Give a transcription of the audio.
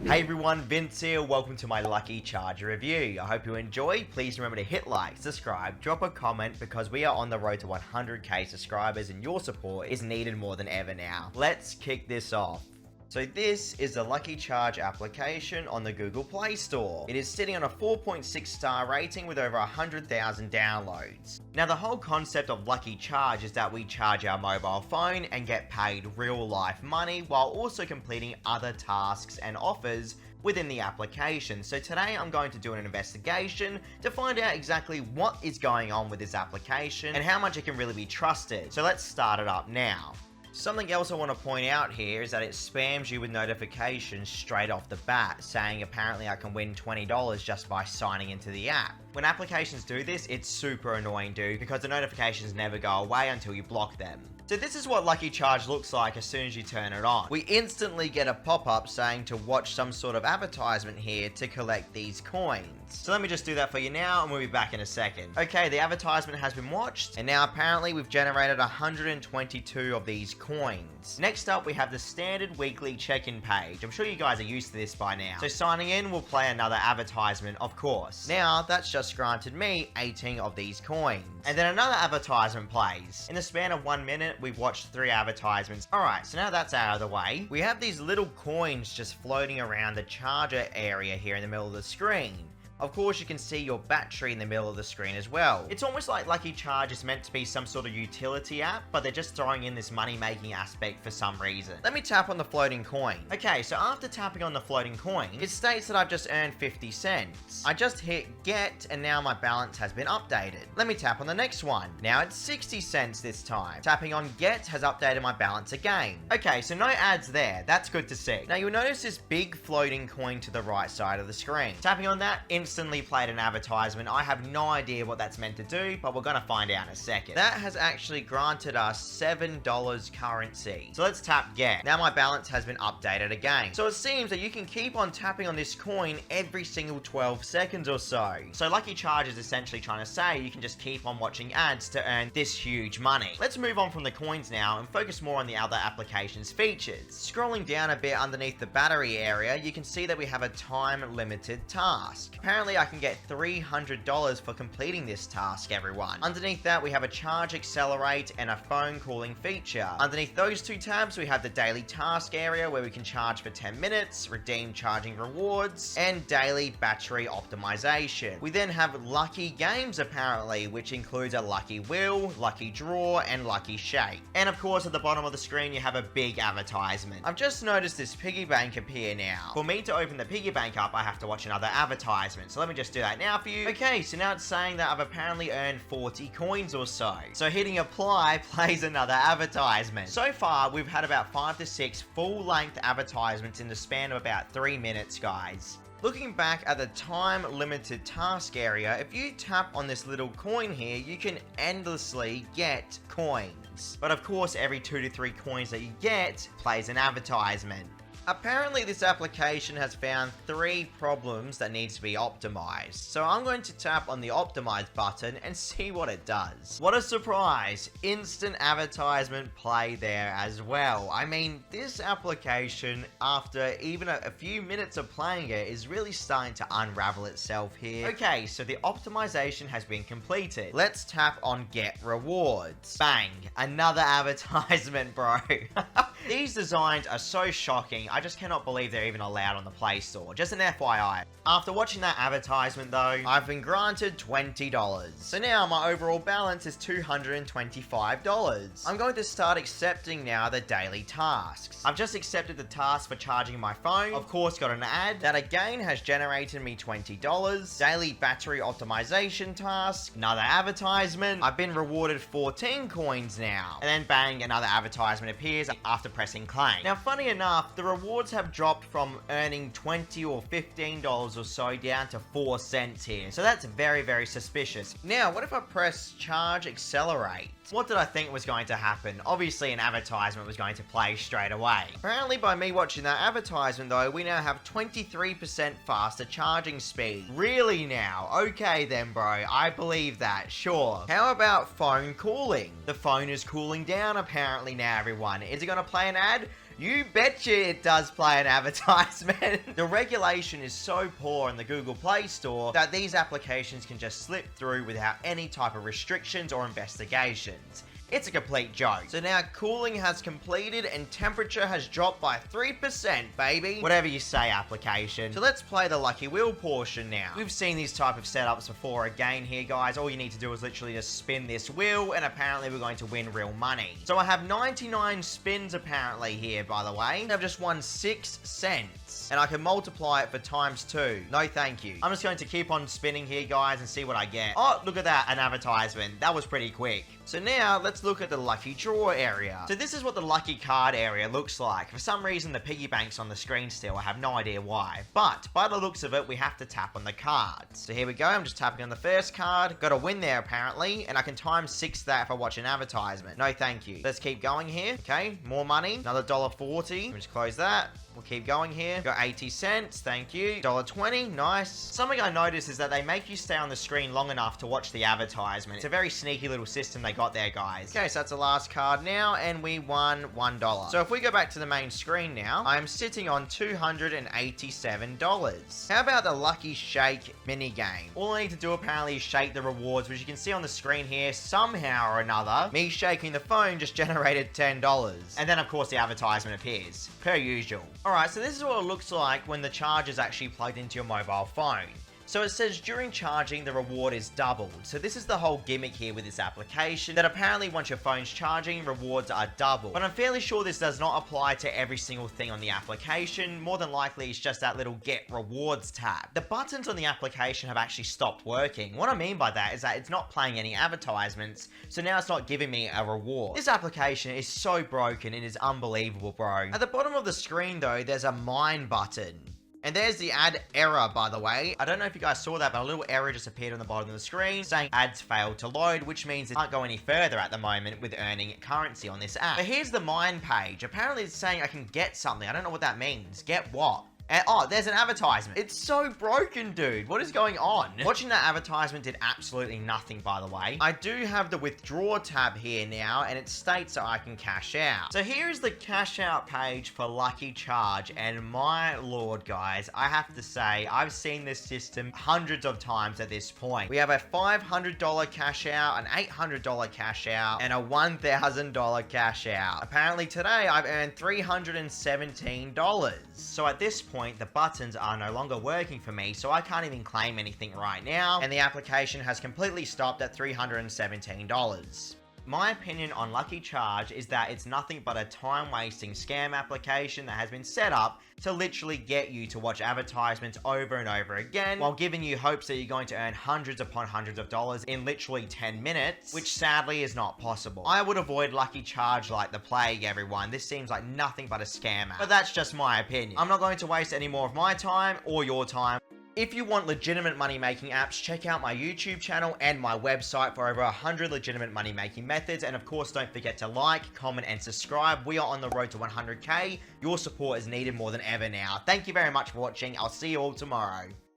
Hey everyone, Vince here. Welcome to my Lucky Charger review. I hope you enjoy. Please remember to hit like, subscribe, drop a comment because we are on the road to 100k subscribers and your support is needed more than ever now. Let's kick this off. So this is the Lucky Charge application on the Google Play Store. It is sitting on a 4.6 star rating with over 100,000 downloads. Now the whole concept of Lucky Charge is that we charge our mobile phone and get paid real life money while also completing other tasks and offers within the application. So today I'm going to do an investigation to find out exactly what is going on with this application and how much it can really be trusted. So let's start it up now. Something else I want to point out here is that it spams you with notifications straight off the bat, saying apparently I can win $20 just by signing into the app. When applications do this, it's super annoying, dude, because the notifications never go away until you block them. So this is what Lucky Charge looks like as soon as you turn it on. We instantly get a pop-up saying to watch some sort of advertisement here to collect these coins. So let me just do that for you now and we'll be back in a second. Okay, the advertisement has been watched and now apparently we've generated 122 of these coins. Next up we have the standard weekly check-in page. I'm sure you guys are used to this by now. So signing in will play another advertisement, of course. Now that's just granted me 18 of these coins. And then another advertisement plays. In the span of 1 minute, we've watched 3 advertisements. Alright, so now that's out of the way, we have these little coins just floating around the charger area here in the middle of the screen. Of course, you can see your battery in the middle of the screen as well. It's almost like Lucky Charge is meant to be some sort of utility app, but they're just throwing in this money-making aspect for some reason. Let me tap on the floating coin. Okay, so after tapping on the floating coin, it states that I've just earned 50 cents. I just hit get, and now my balance has been updated. Let me tap on the next one. Now it's 60 cents this time. Tapping on get has updated my balance again. Okay, so no ads there. That's good to see. Now you'll notice this big floating coin to the right side of the screen. Tapping on that instantly played an advertisement. I have no idea what that's meant to do, but we're gonna find out in a second. That has actually granted us $7 currency. So let's tap get. Now my balance has been updated again. So it seems that you can keep on tapping on this coin every single 12 seconds or so. So Lucky Charge is essentially trying to say you can just keep on watching ads to earn this huge money. Let's move on from the coins now and focus more on the other application's features. Scrolling down a bit underneath the battery area, you can see that we have a time-limited task. Apparently I can get $300 for completing this task, everyone. Underneath that, we have a charge accelerate and a phone calling feature. Underneath those two tabs, we have the daily task area where we can charge for 10 minutes, redeem charging rewards, and daily battery optimization. We then have lucky games, apparently, which includes a lucky wheel, lucky draw, and lucky shake. And of course, at the bottom of the screen, you have a big advertisement. I've just noticed this piggy bank appear now. For me to open the piggy bank up, I have to watch another advertisement. So let me just do that now for you. Okay, so now it's saying that I've apparently earned 40 coins or so. So hitting apply plays another advertisement. So far, we've had about 5 to 6 full-length advertisements in the span of about 3 minutes, guys. Looking back at the time-limited task area, if you tap on this little coin here, you can endlessly get coins. But of course, every 2 to 3 coins that you get plays an advertisement. Apparently this application has found 3 problems that needs to be optimized. So I'm going to tap on the optimize button and see what it does. What a surprise! Instant advertisement play there as well. I mean, this application, after even a few minutes of playing it, is really starting to unravel itself here. Okay, so the optimization has been completed. Let's tap on get rewards. Bang! Another advertisement, bro. These designs are so shocking. I just cannot believe they're even allowed on the Play Store. Just an FYI. After watching that advertisement though, I've been granted $20. So now my overall balance is $225. I'm going to start accepting now the daily tasks. I've just accepted the task for charging my phone. Of course, got an ad. That again has generated me $20. Daily battery optimization task. Another advertisement. I've been rewarded 14 coins now. And then bang, another advertisement appears after pressing claim. Now, funny enough, the rewards have dropped from earning $20 or $15 or so down to 4 cents here. So that's very, very suspicious. Now, what if I press charge accelerate? What did I think was going to happen? Obviously, an advertisement was going to play straight away. Apparently, by me watching that advertisement though, we now have 23% faster charging speed. Really now? Okay then, bro. I believe that. Sure. How about phone cooling? The phone is cooling down apparently now, everyone. Is it going to play an ad? You betcha it does play an advertisement. The regulation is so poor in the Google Play Store that these applications can just slip through without any type of restrictions or investigations. It's a complete joke. So now cooling has completed and temperature has dropped by 3%, baby. Whatever you say, application. So let's play the Lucky Wheel portion now. We've seen these type of setups before. Again here, guys, all you need to do is literally just spin this wheel and apparently we're going to win real money. So I have 99 spins apparently here, by the way. I've just won 6 cents. And I can multiply it for ×2. No, thank you. I'm just going to keep on spinning here, guys, and see what I get. Oh, look at that, an advertisement. That was pretty quick. So now let's look at the lucky draw area. So this is what the lucky card area looks like. For some reason, the piggy bank's on the screen still. I have no idea why. But by the looks of it, we have to tap on the cards. So here we go. I'm just tapping on the first card. Got a win there apparently. And I can ×6 that if I watch an advertisement. No, thank you. Let's keep going here. Okay, more money. Another $1.40. Just close that. We'll keep going here. Got 80 cents. Thank you. $1.20. Nice. Something I noticed is that they make you stay on the screen long enough to watch the advertisement. It's a very sneaky little system they got there, guys. Okay, so that's the last card now, and we won $1. So if we go back to the main screen now, I'm sitting on $287. How about the Lucky Shake mini game? All I need to do apparently is shake the rewards, which you can see on the screen here. Somehow or another, me shaking the phone just generated $10. And then, of course, the advertisement appears, per usual. Alright, so this is what it looks like when the charge is actually plugged into your mobile phone. So it says during charging, the reward is doubled. So this is the whole gimmick here with this application, that apparently once your phone's charging, rewards are doubled. But I'm fairly sure this does not apply to every single thing on the application. More than likely, it's just that little get rewards tab. The buttons on the application have actually stopped working. What I mean by that is that it's not playing any advertisements, so now it's not giving me a reward. This application is so broken, it is unbelievable, bro. At the bottom of the screen though, there's a mine button. And there's the ad error, by the way. I don't know if you guys saw that, but a little error just appeared on the bottom of the screen saying ads failed to load, which means it can't go any further at the moment with earning currency on this app. But here's the mine page. Apparently it's saying I can get something. I don't know what that means. Get what? And, oh, there's an advertisement. It's so broken, dude. What is going on? Watching that advertisement did absolutely nothing, by the way. I do have the withdraw tab here now, and it states that I can cash out. So here's the cash out page for Lucky Charge, and my lord, guys, I have to say, I've seen this system hundreds of times at this point. We have a $500 cash out, an $800 cash out, and a $1,000 cash out. Apparently today, I've earned $317. So at this point, the buttons are no longer working for me, so I can't even claim anything right now, and the application has completely stopped at $317. My opinion on Lucky Charge is that it's nothing but a time-wasting scam application that has been set up to literally get you to watch advertisements over and over again, while giving you hopes that you're going to earn hundreds upon hundreds of dollars in literally 10 minutes, which sadly is not possible. I would avoid Lucky Charge like the plague, everyone. This seems like nothing but a scam app. But that's just my opinion. I'm not going to waste any more of my time or your time. If you want legitimate money-making apps, check out my YouTube channel and my website for over 100 legitimate money-making methods. And of course, don't forget to like, comment, and subscribe. We are on the road to 100K. Your support is needed more than ever now. Thank you very much for watching. I'll see you all tomorrow.